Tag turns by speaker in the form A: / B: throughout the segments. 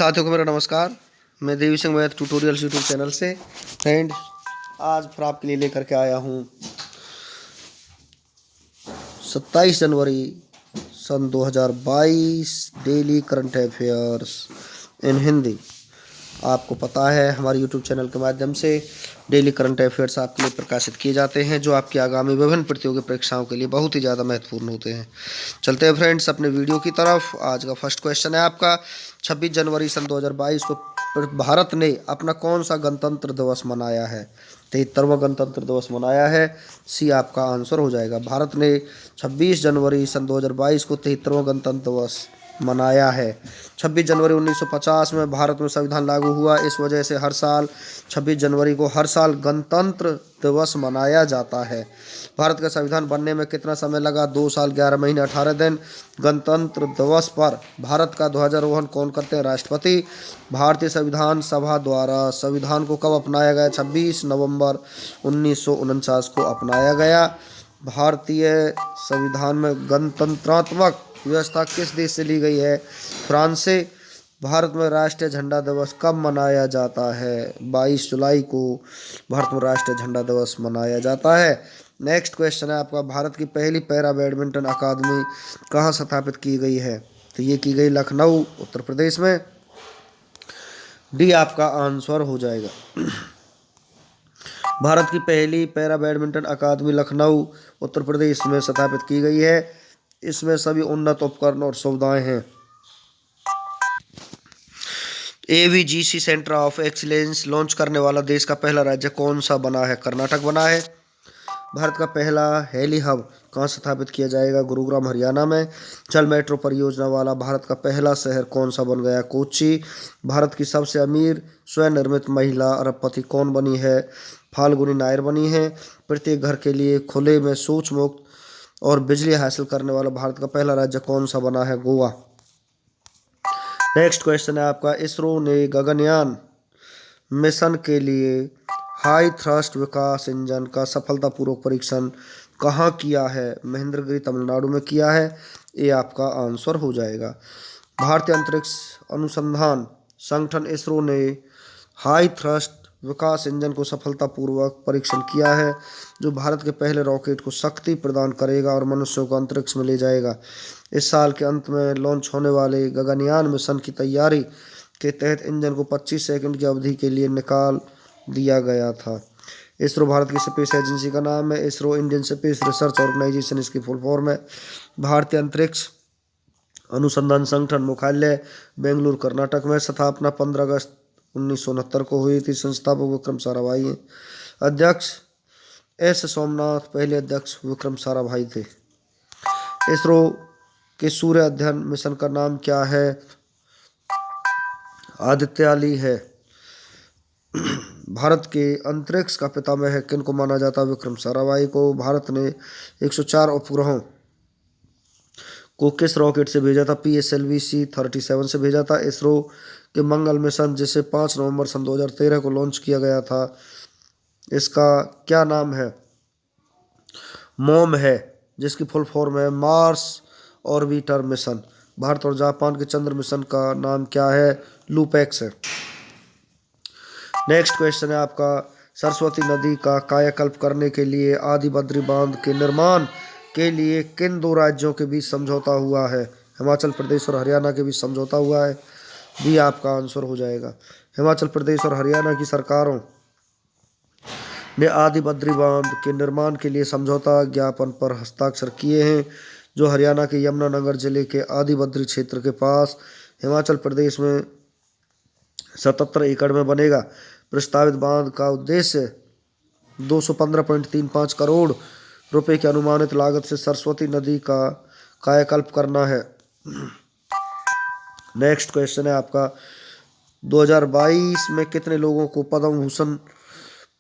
A: साथियों को मेरा नमस्कार। मैं Devi Singh math tutorials YouTube channel से फ्रेंड आज फिर आपके लिए लेकर के आया हूँ 27 जनवरी सन 2022 daily current affairs in Hindi. आपको पता है हमारे यूट्यूब चैनल के माध्यम से डेली करंट अफेयर्स आपके लिए प्रकाशित किए जाते हैं जो आपकी आगामी विभिन्न प्रतियोगी परीक्षाओं के लिए बहुत ही ज़्यादा महत्वपूर्ण होते हैं। चलते हैं फ्रेंड्स अपने वीडियो की तरफ। आज का फर्स्ट क्वेश्चन है आपका 26 जनवरी सन 2022 को भारत ने अपना कौन सा गणतंत्र दिवस मनाया है? 73वां गणतंत्र दिवस मनाया है। सी आपका आंसर हो जाएगा। भारत ने 26 जनवरी सन 2022 को 73वां गणतंत्र दिवस मनाया है। 26 जनवरी 1950 में भारत में संविधान लागू हुआ। इस वजह से हर साल 26 जनवरी को हर साल गणतंत्र दिवस मनाया जाता है। भारत का संविधान बनने में कितना समय लगा? 2 साल 11 महीने 18 दिन। गणतंत्र दिवस पर भारत का ध्वजारोहण कौन करते हैं? राष्ट्रपति। भारतीय संविधान सभा द्वारा संविधान को कब अपनाया गया? 26 नवंबर 1949 को अपनाया गया। भारतीय संविधान में गणतंत्रात्मक व्यवस्था किस देश से ली गई है? फ्रांस से। भारत में राष्ट्रीय झंडा दिवस कब मनाया जाता है? 22 जुलाई को भारत में राष्ट्रीय झंडा दिवस मनाया जाता है। नेक्स्ट क्वेश्चन है आपका, भारत की पहली पैरा बैडमिंटन अकादमी कहाँ स्थापित की गई है? तो ये की गई लखनऊ उत्तर प्रदेश में। डी आपका आंसर हो जाएगा। भारत की पहली पैरा बैडमिंटन अकादमी लखनऊ उत्तर प्रदेश में स्थापित की गई है। इसमें सभी उन्नत उपकरण और सुविधाएं हैं। AVGC centre of excellence launch करने वाला देश का पहला राज्य कौन सा बना है? कर्नाटक बना है। भारत का पहला हेली हब कहाँ स्थापित किया जाएगा? गुरुग्राम हरियाणा में। जल मेट्रो परियोजना वाला भारत का पहला शहर कौन सा बन गया? कोच्चि। भारत की सबसे अमीर स्वयं निर्मित महिला अरबपति कौन बनी है? फाल्गुनी नायर बनी है। प्रत्येक घर के लिए खुले में शौच मुक्त और बिजली हासिल करने वाला भारत का पहला राज्य कौन सा बना है? गोवा। नेक्स्ट क्वेश्चन है आपका, इसरो ने गगनयान मिशन के लिए हाई थ्रस्ट विकास इंजन का सफलतापूर्वक परीक्षण कहाँ किया है? महेंद्रगिरी तमिलनाडु में किया है। ये आपका आंसर हो जाएगा। भारतीय अंतरिक्ष अनुसंधान संगठन इसरो ने हाई थ्रस्ट विकास इंजन को सफलतापूर्वक परीक्षण किया है जो भारत के पहले रॉकेट को शक्ति प्रदान करेगा और मनुष्यों को अंतरिक्ष में ले जाएगा। इस साल के अंत में लॉन्च होने वाले गगनयान मिशन की तैयारी के तहत इंजन को 25 सेकंड की अवधि के लिए निकाल दिया गया था। इसरो भारत की स्पेस एजेंसी का नाम है। ISRO Indian Space Research Organisation इसकी फुल फॉर्म है। भारतीय अंतरिक्ष अनुसंधान संगठन मुख्यालय बेंगलुरु कर्नाटक में। स्थापना 15 अगस्त 1969 को हुई थी। संस्थापक विक्रम साराभाई हैं। अध्यक्ष एस सोमनाथ, पहले अध्यक्ष विक्रम साराभाई थे। इसरो के सूर्य अध्ययन मिशन का नाम क्या है? आदित्याली है। भारत के अंतरिक्ष का पितामह किनको माना जाता है? विक्रम साराभाई को। भारत ने 104 उपग्रहों को किस रॉकेट से भेजा था? PSLV-C-37 से भेजा था। इसरो के मंगल मिशन जिसे 5 नवंबर सन 2013 को लॉन्च किया गया था, इसका क्या नाम है? मोम है, जिसकी फुल फॉर्म है मार्स ऑर्बिटर मिशन। भारत और जापान के चंद्र मिशन का नाम क्या है? लूपेक्स है। नेक्स्ट क्वेश्चन है आपका, सरस्वती नदी का कायाकल्प करने के लिए आदिबद्री बांध के निर्माण के लिए किन 2 राज्यों के बीच समझौता हुआ है? हिमाचल प्रदेश और हरियाणा के बीच समझौता हुआ है। भी आपका आंसर हो जाएगा। हिमाचल प्रदेश और हरियाणा की सरकारों ने आदिबद्री बांध के निर्माण के लिए समझौता ज्ञापन पर हस्ताक्षर किए हैं जो हरियाणा के यमुनानगर जिले के आदिबद्री क्षेत्र के पास हिमाचल प्रदेश में 77 एकड़ में बनेगा। प्रस्तावित बांध का उद्देश्य 215.35 करोड़ रुपए की अनुमानित लागत से सरस्वती नदी का कायाकल्प करना है। नेक्स्ट क्वेश्चन है आपका, 2022 में कितने लोगों को पद्म भूषण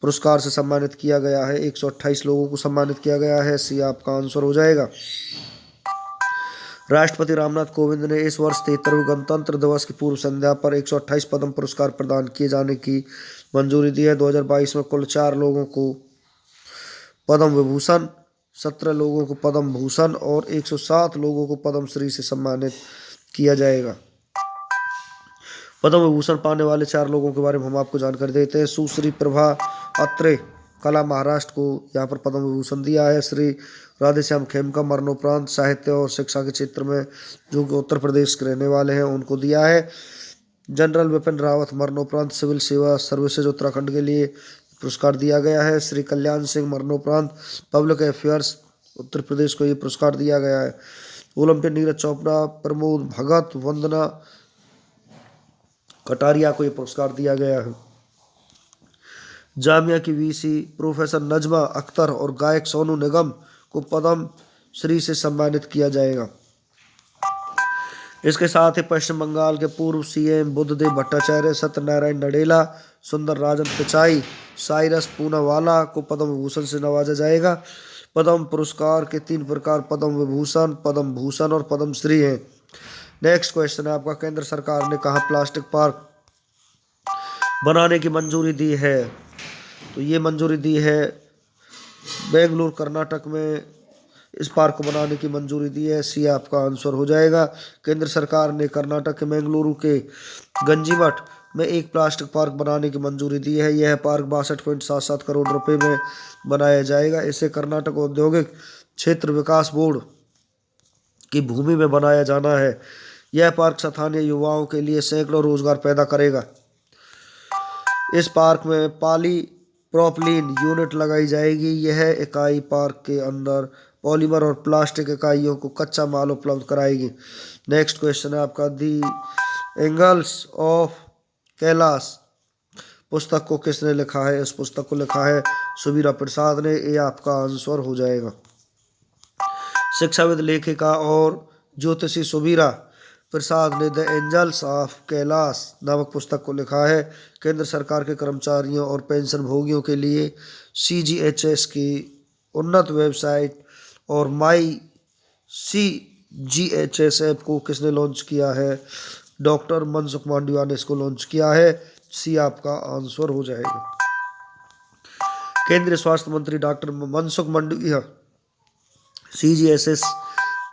A: पुरस्कार से सम्मानित किया गया है? 128 लोगों को सम्मानित किया गया है। सी आपका आंसर हो जाएगा। राष्ट्रपति रामनाथ कोविंद ने इस वर्ष 73वें गणतंत्र दिवस की पूर्व संध्या पर 128 पद्म पुरस्कार प्रदान किए जाने की मंजूरी दी है। 2022 में कुल 4 लोगों को पद्म विभूषण, 17 लोगों को पद्म भूषण और 107 लोगों को पद्म श्री से सम्मानित किया जाएगा। पद्म विभूषण पाने वाले 4 लोगों के बारे में हम आपको जानकारी देते हैं। सुश्री प्रभा अत्रे, कला महाराष्ट्र को यहाँ पर पद्म विभूषण दिया है। श्री राधेश्याम खेमका मरणोपरांत साहित्य और शिक्षा के क्षेत्र में जो कि उत्तर प्रदेश के रहने वाले हैं उनको दिया है। जनरल विपिन रावत मरणोपरांत सिविल सेवा सर्विसेज उत्तराखंड के लिए पुरस्कार दिया गया है। श्री कल्याण सिंह मरणोपरांत पब्लिक अफेयर्स उत्तर प्रदेश को ये पुरस्कार दिया गया है। ओलंपियन नीरज चोपड़ा, प्रमोद भगत, वंदना कटारिया को ये पुरस्कार दिया गया है। जामिया की वीसी प्रोफेसर नजमा अख्तर और गायक सोनू निगम को पद्म श्री से सम्मानित किया जाएगा। इसके साथ ही पश्चिम बंगाल के पूर्व सीएम बुद्धदेव भट्टाचार्य, सत्यनारायण नडेला, सुंदर राजन पिचाई, साइरस पूनावाला को पद्म विभूषण से नवाजा जाएगा। पद्म पुरस्कार के 3 प्रकार पद्म विभूषण, पद्म भूषण और पद्म श्री हैं। नेक्स्ट क्वेश्चन है आपका, केंद्र सरकार ने कहाँ प्लास्टिक पार्क बनाने की मंजूरी दी है? तो ये मंजूरी दी है बेंगलुरु कर्नाटक में इस पार्क को बनाने की मंजूरी दी है। सी आपका आंसर हो जाएगा। केंद्र सरकार ने कर्नाटक के बेंगलुरु के गंजीमठ में एक प्लास्टिक पार्क बनाने की मंजूरी दी है। यह पार्क 62.77 करोड़ रुपए में बनाया जाएगा। इसे कर्नाटक औद्योगिक क्षेत्र विकास बोर्ड की भूमि में बनाया जाना है। यह पार्क स्थानीय युवाओं के लिए सैकड़ों रोजगार पैदा करेगा। इस पार्क में पॉलीप्रोपिलीन यूनिट लगाई जाएगी। यह इकाई पार्क के अंदर पॉलीमर और प्लास्टिक इकाइयों को कच्चा माल उपलब्ध कराएगी। नेक्स्ट क्वेश्चन है आपका, दी एंगल्स ऑफ कैलाश पुस्तक को किसने लिखा है? इस पुस्तक को लिखा है सुबीरा प्रसाद ने। ये आपका आंसर हो जाएगा। शिक्षाविद, लेखिका और ज्योतिषी सुबीरा प्रसाद ने द एंजल्स ऑफ कैलाश नामक पुस्तक को लिखा है। केंद्र सरकार के कर्मचारियों और पेंशन भोगियों के लिए CGHS की उन्नत वेबसाइट और माई CGHS ऐप को किसने लॉन्च किया है? डॉक्टर मनसुख मांडविया ने इसको लॉन्च किया है। सी आपका आंसर हो जाएगा। केंद्रीय स्वास्थ्य मंत्री डॉक्टर मनसुख मांडविया CGHS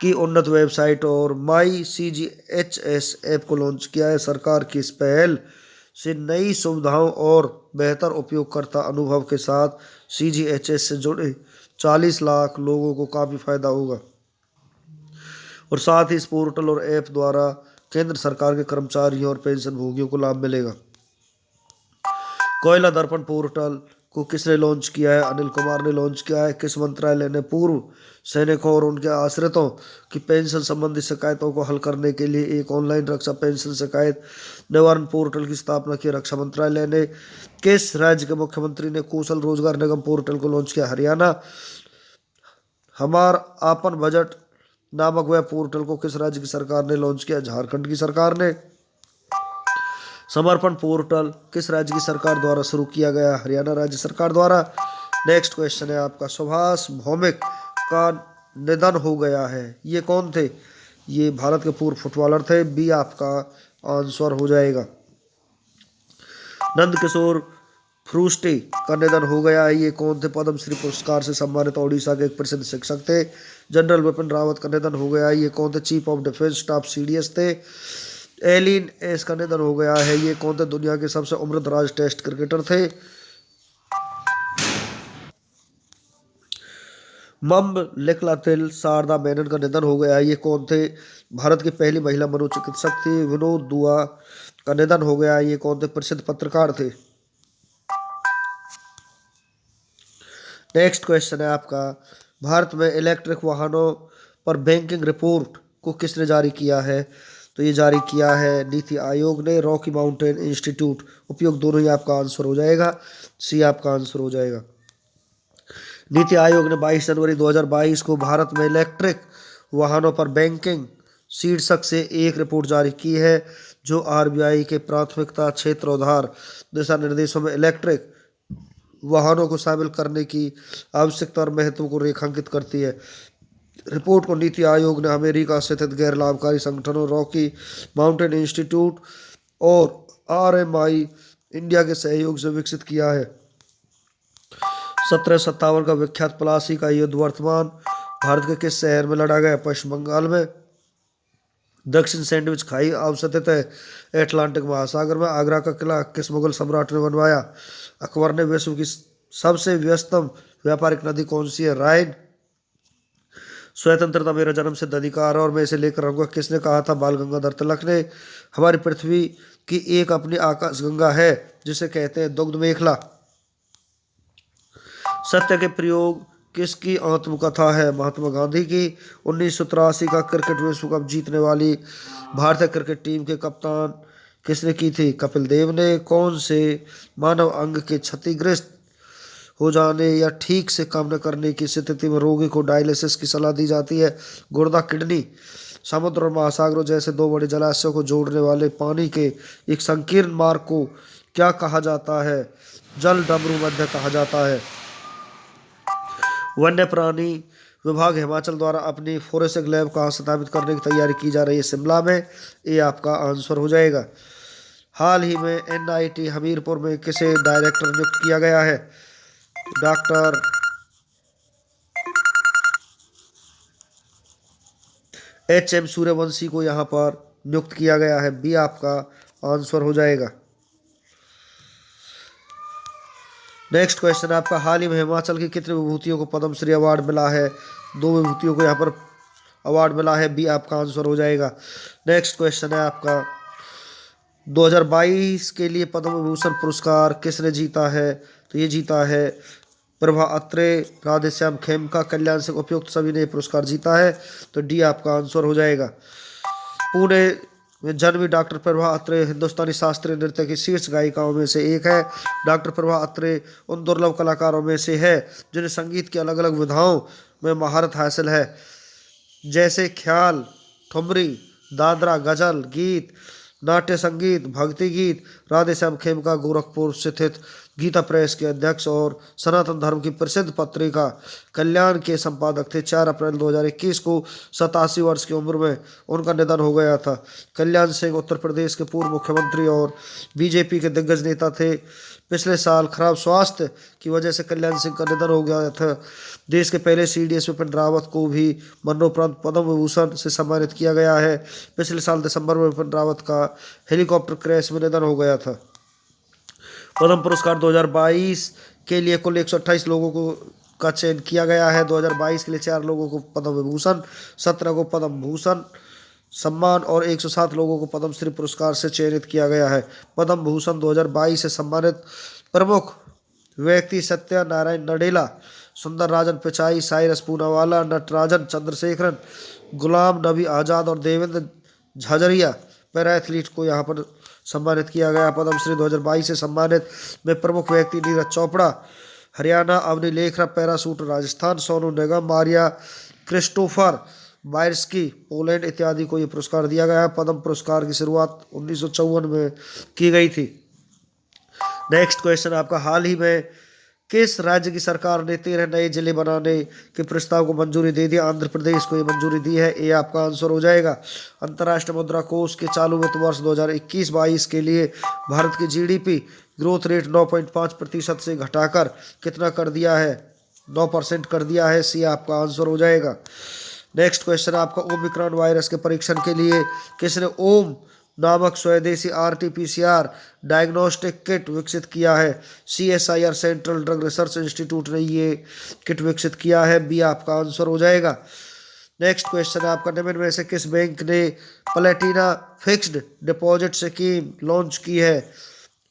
A: की उन्नत वेबसाइट और माई CGHS ऐप को लॉन्च किया है। सरकार की इस पहल से नई सुविधाओं और बेहतर उपयोगकर्ता अनुभव के साथ CGHS से जुड़े 40 लाख लोगों को काफ़ी फायदा होगा और साथ ही इस पोर्टल और ऐप द्वारा केंद्र सरकार के कर्मचारियों और पेंशन भोगियों को लाभ मिलेगा। कोयला दर्पण पोर्टल को किसने लॉन्च किया है? अनिल कुमार ने लॉन्च किया है। किस मंत्रालय ने पूर्व सैनिकों और उनके आश्रितों की पेंशन संबंधी शिकायतों को हल करने के लिए एक ऑनलाइन रक्षा पेंशन शिकायत निवारण पोर्टल की स्थापना की? रक्षा मंत्रालय ने। किस राज्य के मुख्यमंत्री ने कौशल रोजगार निगम पोर्टल को लॉन्च किया? हरियाणा। हमार आपन बजट नामक वेब पोर्टल को किस राज्य की सरकार ने लॉन्च किया? झारखंड की सरकार ने। समर्पण पोर्टल किस राज्य की सरकार द्वारा शुरू किया गया? हरियाणा राज्य सरकार द्वारा। नेक्स्ट क्वेश्चन है आपका, सुभाष भौमिक का निधन हो गया है। ये कौन थे? ये भारत के पूर्व फुटबॉलर थे। बी आपका आंसर हो जाएगा। नंदकिशोर फ्रूस्टी का निधन हो गया है। ये कौन थे? पद्मश्री पुरस्कार से सम्मानित ओडिशा के एक प्रसिद्ध शिक्षक थे। जनरल विपिन रावत का निधन हो गया है। ये कौन थे? Chief of defence staff CDS थे। एलिन एस का निधन हो गया है। ये कौन थे? दुनिया के सबसे उम्रदराज टेस्ट क्रिकेटर थे। लिखलातिल शारदा मेनन का निधन हो गया है। ये कौन थे? भारत की पहली महिला मनोचिकित्सक थी। विनोद दुआ का निधन हो गया है। ये कौन थे? प्रसिद्ध पत्रकार थे। नेक्स्ट क्वेश्चन है आपका, भारत में इलेक्ट्रिक वाहनों पर बैंकिंग रिपोर्ट को किसने जारी किया है? तो ये जारी किया है नीति आयोग ने। Rocky mountain institute. उपयोग दोनों ही आपका आंसर हो जाएगा। सी आपका आंसर हो जाएगा। नीति आयोग ने 22 जनवरी 2022 को भारत में इलेक्ट्रिक वाहनों पर बैंकिंग शीर्षक से एक रिपोर्ट जारी की है जो RBI के प्राथमिकता क्षेत्र उधार दिशा निर्देशों में इलेक्ट्रिक वाहनों को शामिल करने की आवश्यकता और महत्व को रेखांकित करती है। रिपोर्ट को नीति आयोग ने अमेरिका स्थित गैर लाभकारी संगठनों रॉकी माउंटेन इंस्टीट्यूट और RMI इंडिया के सहयोग से विकसित किया है। 1757 का विख्यात प्लासी का युद्ध वर्तमान भारत के किस शहर में लड़ा गया? पश्चिम बंगाल में। दक्षिण सैंडविच खाई अवस्थित है एटलांटिक महासागर में। आगरा का किला किस मुगल सम्राट ने बनवाया? अकबर ने। विश्व की सबसे व्यस्तम व्यापारिक नदी कौन सी है? राइन। स्वतंत्रता मेरा जन्म सिद्ध अधिकार है और मैं इसे लेकर रहूंगा, किसने कहा था? बाल गंगाधर तिलक ने। हमारी पृथ्वी की एक अपनी आकाश गंगा है जिसे कहते हैं दुग्ध मेखला। सत्य के प्रयोग किसकी आत्मकथा है? महात्मा गांधी की। 1983 का क्रिकेट विश्व कप जीतने वाली भारतीय क्रिकेट टीम के कप्तान किसने की थी? कपिल देव ने। कौन से मानव अंग के क्षतिग्रस्त हो जाने या ठीक से काम न करने की स्थिति में रोगी को डायलिसिस की सलाह दी जाती है? गुर्दा, किडनी। समुद्र और महासागरों जैसे दो बड़े जलाशयों को जोड़ने वाले पानी के एक संकीर्ण मार्ग को क्या कहा जाता है? जल डमरू मध्य कहा जाता है। वन्य प्राणी विभाग हिमाचल द्वारा अपनी फोरेंसिक लैब कहाँ स्थापित करने की तैयारी की जा रही है? शिमला में। ये आपका आंसर हो जाएगा। हाल ही में एनआईटी हमीरपुर में किसे डायरेक्टर नियुक्त किया गया है? Doctor HM. सूर्यवंशी को यहाँ पर नियुक्त किया गया है। बी आपका आंसर हो जाएगा। नेक्स्ट क्वेश्चन आपका, हाल ही में हिमाचल की कितने विभूतियों को पद्मश्री अवार्ड मिला है? 2 विभूतियों को यहाँ पर अवार्ड मिला है। बी आपका आंसर हो जाएगा। नेक्स्ट क्वेश्चन है आपका, 2022 के लिए पद्म विभूषण पुरस्कार किसने जीता है? तो ये जीता है प्रभा अत्रे, राधेश्याम खेमका, कल्याण सिंह, उपयुक्त सभी ने पुरस्कार जीता है। तो डी आपका आंसर हो जाएगा। पुणे में जन्मी डॉक्टर प्रभा अत्रे हिंदुस्तानी शास्त्रीय नृत्य की शीर्ष गायिकाओं में से एक है। डॉक्टर प्रभा अत्रे उन दुर्लभ कलाकारों में से है जिन्हें संगीत की अलग अलग विधाओं में महारत हासिल है, जैसे ख्याल, ठुमरी, दादरा, गजल, गीत, नाट्य संगीत, भक्ति गीत। राधेश्याम खेमका गोरखपुर स्थित गीता प्रेस के अध्यक्ष और सनातन धर्म की प्रसिद्ध पत्रिका कल्याण के संपादक थे। 4 अप्रैल 2021 को 87 वर्ष की उम्र में उनका निधन हो गया था। कल्याण सिंह उत्तर प्रदेश के पूर्व मुख्यमंत्री और बीजेपी के दिग्गज नेता थे। पिछले साल खराब स्वास्थ्य की वजह से कल्याण सिंह का निधन हो गया था। देश के पहले सीडीएस विपिन रावत को भी मरणोपरांत पद्म विभूषण से सम्मानित किया गया है। पिछले साल दिसंबर में विपिन रावत का हेलीकॉप्टर क्रैश में निधन हो गया था। पद्म पुरस्कार 2022 के लिए कुल 128 लोगों को का चयन किया गया है। 2022 के लिए 4 लोगों को पद्म विभूषण, 17 को पद्म भूषण सम्मान और 107 लोगों को पद्मश्री पुरस्कार से चयनित किया गया है। पद्म भूषण 2022 से सम्मानित प्रमुख व्यक्ति सत्यनारायण नडेला, सुंदर राजन पिचाई, साइरस पूनावाला, नटराजन चंद्रशेखरन, गुलाम नबी आज़ाद और देवेंद्र झाझरिया पैरा एथलीट को यहाँ पर सम्मानित किया गया। पद्मश्री 2022 से सम्मानित में प्रमुख व्यक्ति Neeraj Chopra Haryana, Avani Lekhara parachute Rajasthan, Sonu Nigam, Maria Christopher बायर्स्की Poland इत्यादि को ये पुरस्कार दिया गया है। पद्म पुरस्कार की शुरुआत 1954 में की गई थी। नेक्स्ट क्वेश्चन आपका, हाल ही में किस राज्य की सरकार ने 13 नए जिले बनाने के प्रस्ताव को मंजूरी दे दी? आंध्र प्रदेश को ये मंजूरी दी है। ये आपका आंसर हो जाएगा। अंतर्राष्ट्रीय मुद्रा कोष के चालू वित्त वर्ष 2021-22 के लिए भारत की जीडीपी ग्रोथ रेट 9.5% से घटाकर कितना कर दिया है? 9% कर दिया है। सी आपका आंसर हो जाएगा। नेक्स्ट क्वेश्चन आपका, ओमिक्रॉन वायरस के परीक्षण के लिए किसने ओम नामक स्वदेशी RT-PCR डायग्नोस्टिक किट विकसित किया है? CSIR central drug research institute ने ये किट विकसित किया है। बी आपका आंसर हो जाएगा। नेक्स्ट क्वेश्चन है आपका, निम्न में से किस बैंक ने Platina fixed deposit scheme launch की है?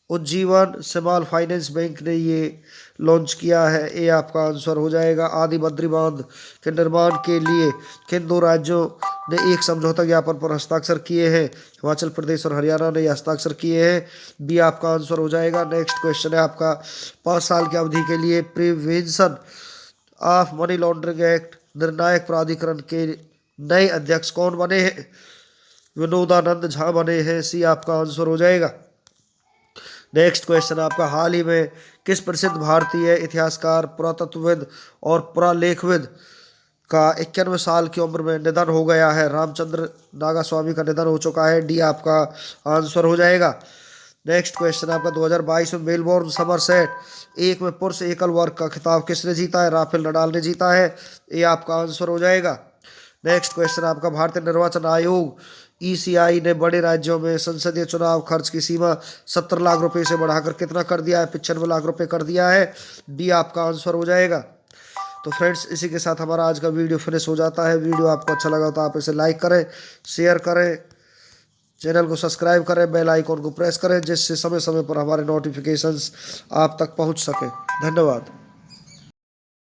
A: उज्जीवन स्मॉल फाइनेंस बैंक ने ये लॉन्च किया है। ये आपका आंसर हो जाएगा। आदि बद्री बांध के निर्माण के लिए किन 2 राज्यों ने एक समझौता ज्ञापन पर हस्ताक्षर किए हैं? हिमाचल प्रदेश और हरियाणा ने हस्ताक्षर किए हैं। बी आपका आंसर हो जाएगा। नेक्स्ट क्वेश्चन है आपका, 5 साल की अवधि के लिए prevention of money laundering act निर्णायक प्राधिकरण के नए अध्यक्ष कौन बने हैं? विनोदानंद झा बने हैं। सी आपका आंसर हो जाएगा। नेक्स्ट क्वेश्चन आपका, हाल ही में किस प्रसिद्ध भारतीय इतिहासकार, पुरातत्वविद और पुरालेखविद का 91 साल की उम्र में निधन हो गया है? रामचंद्र नागास्वामी का निधन हो चुका है। डी आपका आंसर हो जाएगा। नेक्स्ट क्वेश्चन आपका, 2022 में मेलबोर्न समरसेट 1 में पुरुष एकल वर्ग का खिताब किसने जीता है? राफेल नडाल ने जीता है। ये आपका आंसर हो जाएगा। नेक्स्ट क्वेश्चन आपका, भारतीय निर्वाचन आयोग ईसीआई ने बड़े राज्यों में संसदीय चुनाव खर्च की सीमा 70 लाख रुपए से बढ़ाकर कितना कर दिया है? 95 लाख रुपए कर दिया है। बी आपका आंसर हो जाएगा। तो फ्रेंड्स, इसी के साथ हमारा आज का वीडियो फिनिश हो जाता है। वीडियो आपको अच्छा लगा तो आप इसे लाइक करें, शेयर करें, चैनल को सब्सक्राइब करें, बेल आइकॉन को प्रेस करें, जिससे समय समय पर हमारे नोटिफिकेशंस आप तक पहुंच सके। धन्यवाद।